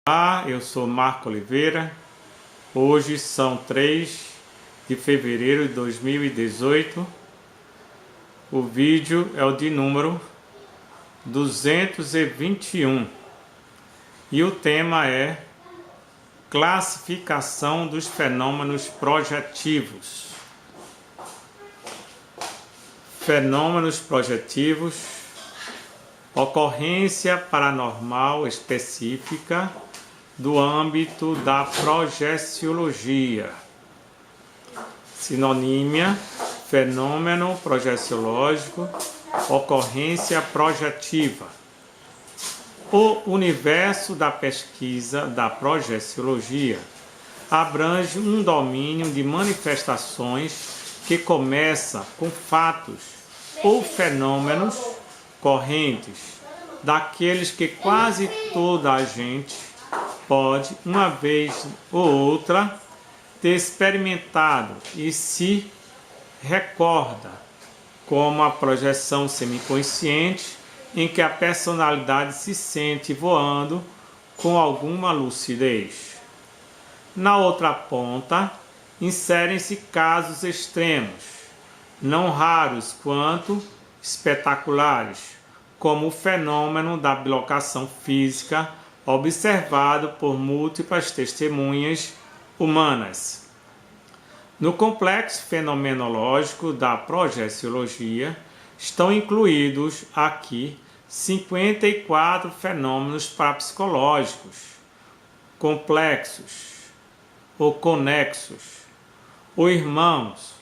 Olá, eu sou Marco Oliveira. Hoje são 3 de fevereiro de 2018. O vídeo é o de número 221 e o tema é classificação dos fenômenos projetivos. Fenômenos projetivos, ocorrência paranormal específica do âmbito da projeciologia. Sinonímia: fenômeno projeciológico, ocorrência projetiva. O universo da pesquisa da projeciologia abrange um domínio de manifestações que começa com fatos ou fenômenos correntes, daqueles que quase toda a gente pode, uma vez ou outra, ter experimentado e se recorda, como a projeção semiconsciente, em que a personalidade se sente voando com alguma lucidez. Na outra ponta, inserem-se casos extremos, não raros quanto espetaculares, como o fenômeno da bilocação física observado por múltiplas testemunhas humanas. No complexo fenomenológico da projeciologia estão incluídos aqui 54 fenômenos parapsicológicos complexos ou conexos, ou irmãos,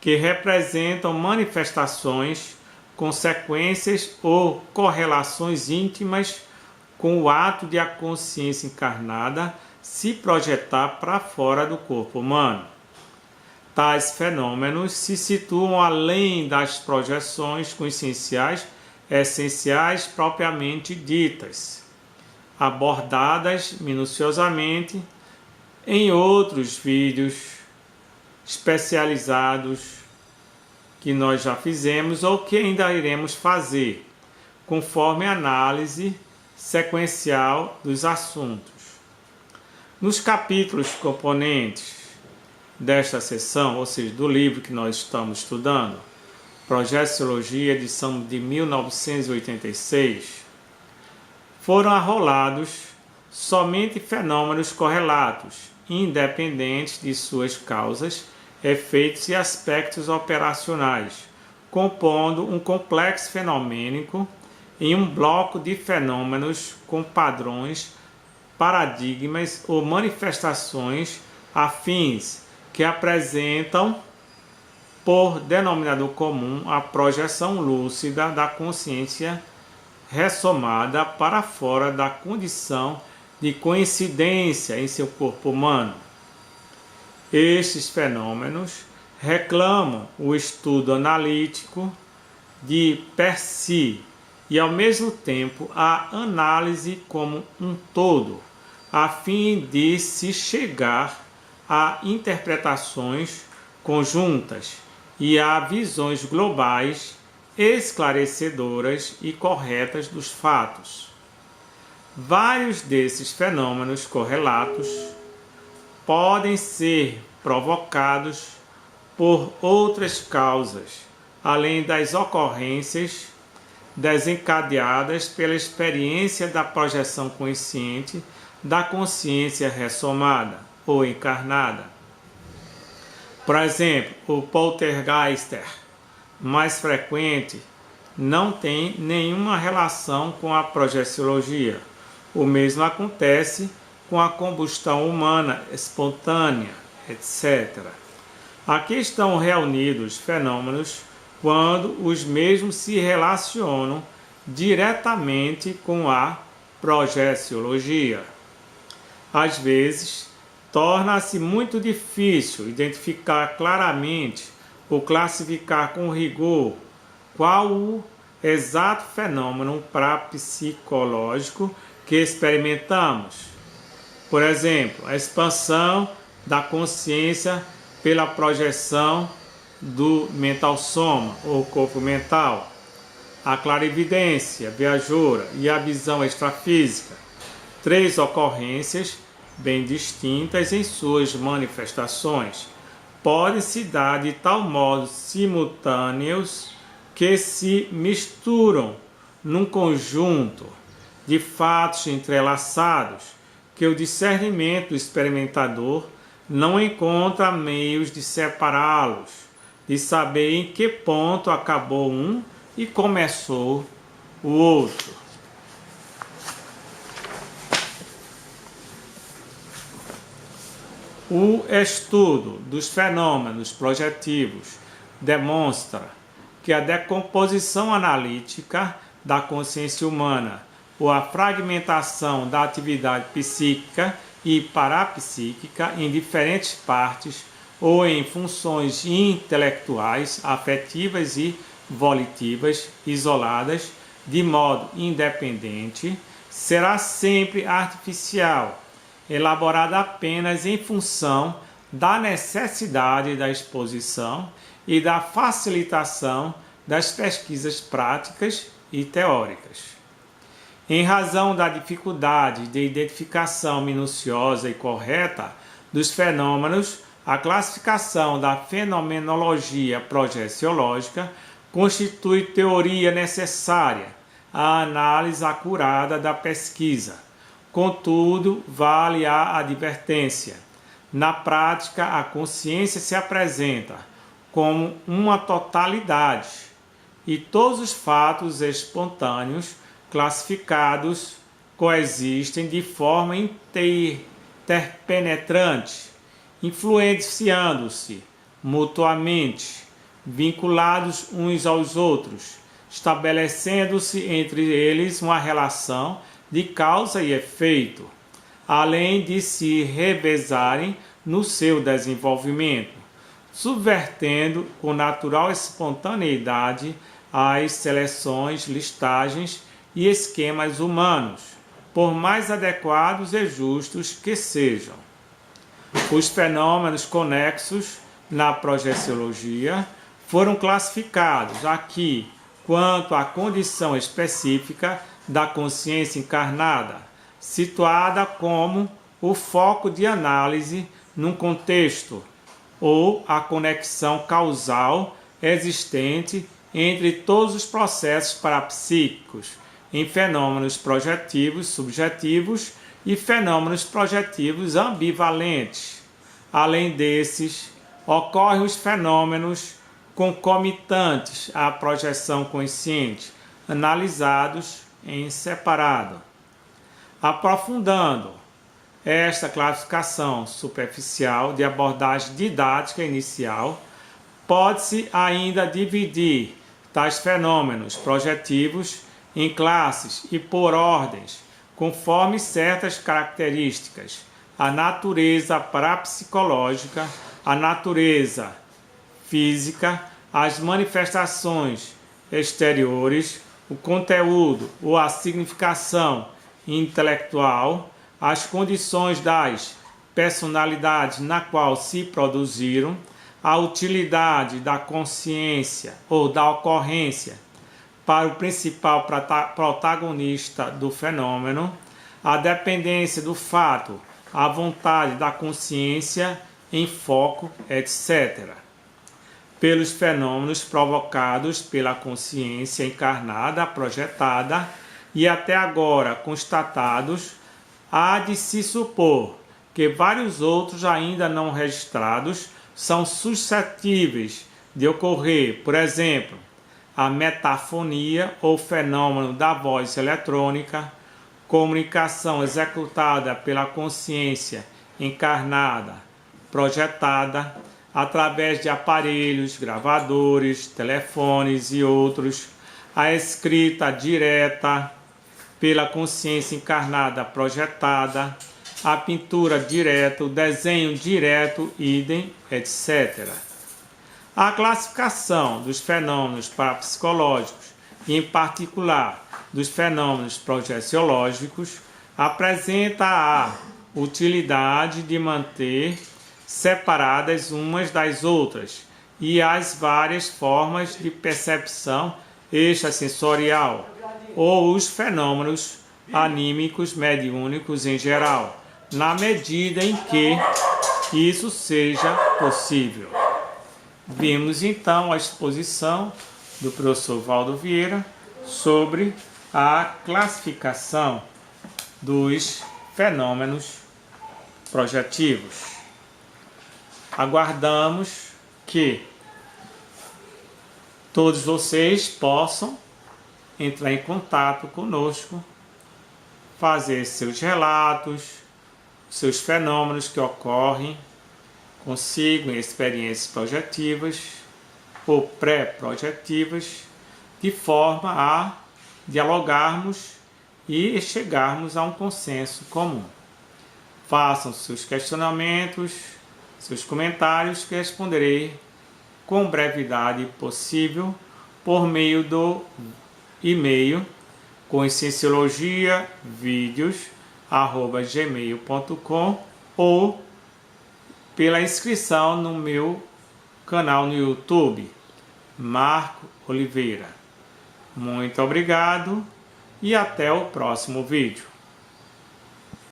que representam manifestações, consequências ou correlações íntimas com o ato de a consciência encarnada se projetar para fora do corpo humano. Tais fenômenos se situam além das projeções conscienciais essenciais propriamente ditas, abordadas minuciosamente em outros vídeos especializados que nós já fizemos ou que ainda iremos fazer, conforme a análise sequencial dos assuntos. Nos capítulos componentes desta sessão, ou seja, do livro que nós estamos estudando, Projeciologia, edição de 1986, foram arrolados somente fenômenos correlatos, independentes de suas causas, efeitos e aspectos operacionais, compondo um complexo fenomênico em um bloco de fenômenos com padrões, paradigmas ou manifestações afins que apresentam por denominador comum a projeção lúcida da consciência ressomada para fora da condição de coincidência em seu corpo humano. Estes fenômenos reclamam o estudo analítico de per si e, ao mesmo tempo, a análise como um todo, a fim de se chegar a interpretações conjuntas e a visões globais esclarecedoras e corretas dos fatos. Vários desses fenômenos correlatos podem ser provocados por outras causas, além das ocorrências desencadeadas pela experiência da projeção consciente da consciência ressomada ou encarnada. Por exemplo, o poltergeister mais frequente não tem nenhuma relação com a projeciologia. O mesmo acontece com a combustão humana espontânea, etc. Aqui estão reunidos fenômenos quando os mesmos se relacionam diretamente com a projeciologia. Às vezes, torna-se muito difícil identificar claramente ou classificar com rigor qual o exato fenômeno parapsicológico que experimentamos. Por exemplo, a expansão da consciência pela projeção do mental soma, ou corpo mental, a clarividência viajoura e a visão extrafísica, três ocorrências bem distintas em suas manifestações. Podem se dar de tal modo simultâneos que se misturam num conjunto de fatos entrelaçados que o discernimento do experimentador não encontra meios de separá-los, de saber em que ponto acabou um e começou o outro. O estudo dos fenômenos projetivos demonstra que a decomposição analítica da consciência humana ou a fragmentação da atividade psíquica e parapsíquica em diferentes partes ou em funções intelectuais, afetivas e volitivas isoladas de modo independente será sempre artificial, elaborada apenas em função da necessidade da exposição e da facilitação das pesquisas práticas e teóricas. Em razão da dificuldade de identificação minuciosa e correta dos fenômenos, a classificação da fenomenologia projeciológica constitui teoria necessária à análise acurada da pesquisa. Contudo, vale a advertência. Na prática, a consciência se apresenta como uma totalidade e todos os fatos espontâneos classificados coexistem de forma interpenetrante, influenciando-se mutuamente, vinculados uns aos outros, estabelecendo-se entre eles uma relação de causa e efeito, além de se revezarem no seu desenvolvimento, subvertendo com natural espontaneidade as seleções, listagens e esquemas humanos, por mais adequados e justos que sejam. Os fenômenos conexos na projeciologia foram classificados aqui quanto à condição específica da consciência encarnada, situada como o foco de análise num contexto, ou a conexão causal existente entre todos os processos parapsíquicos, em fenômenos projetivos subjetivos e fenômenos projetivos ambivalentes. Além desses, ocorrem os fenômenos concomitantes à projeção consciente, analisados em separado. Aprofundando esta classificação superficial de abordagem didática inicial, pode-se ainda dividir tais fenômenos projetivos em classes e por ordens, conforme certas características: a natureza parapsicológica, a natureza física, as manifestações exteriores, o conteúdo ou a significação intelectual, as condições das personalidades na qual se produziram, a utilidade da consciência ou da ocorrência para o principal protagonista do fenômeno, a dependência do fato, a vontade da consciência em foco, etc. Pelos fenômenos provocados pela consciência encarnada, projetada e até agora constatados, há de se supor que vários outros ainda não registrados são suscetíveis de ocorrer, por exemplo, a metafonia ou fenômeno da voz eletrônica, comunicação executada pela consciência encarnada, projetada, através de aparelhos, gravadores, telefones e outros, a escrita direta pela consciência encarnada projetada, a pintura direta, o desenho direto, idem, etc. A classificação dos fenômenos parapsicológicos, e em particular dos fenômenos projeciológicos, apresenta a utilidade de manter separadas umas das outras e as várias formas de percepção extrasensorial ou os fenômenos anímicos, mediúnicos em geral, na medida em que isso seja possível. Vimos então a exposição do professor Valdo Vieira sobre a classificação dos fenômenos projetivos. Aguardamos que todos vocês possam entrar em contato conosco, fazer seus relatos, seus fenômenos que ocorrem consigo em experiências projetivas ou pré-projetivas, de forma a dialogarmos e chegarmos a um consenso comum. Façam seus questionamentos, seus comentários, que responderei com brevidade possível por meio do e-mail conscienciologiavideos@gmail.com ou pela inscrição no meu canal no YouTube, Marco Oliveira. Muito obrigado e até o próximo vídeo.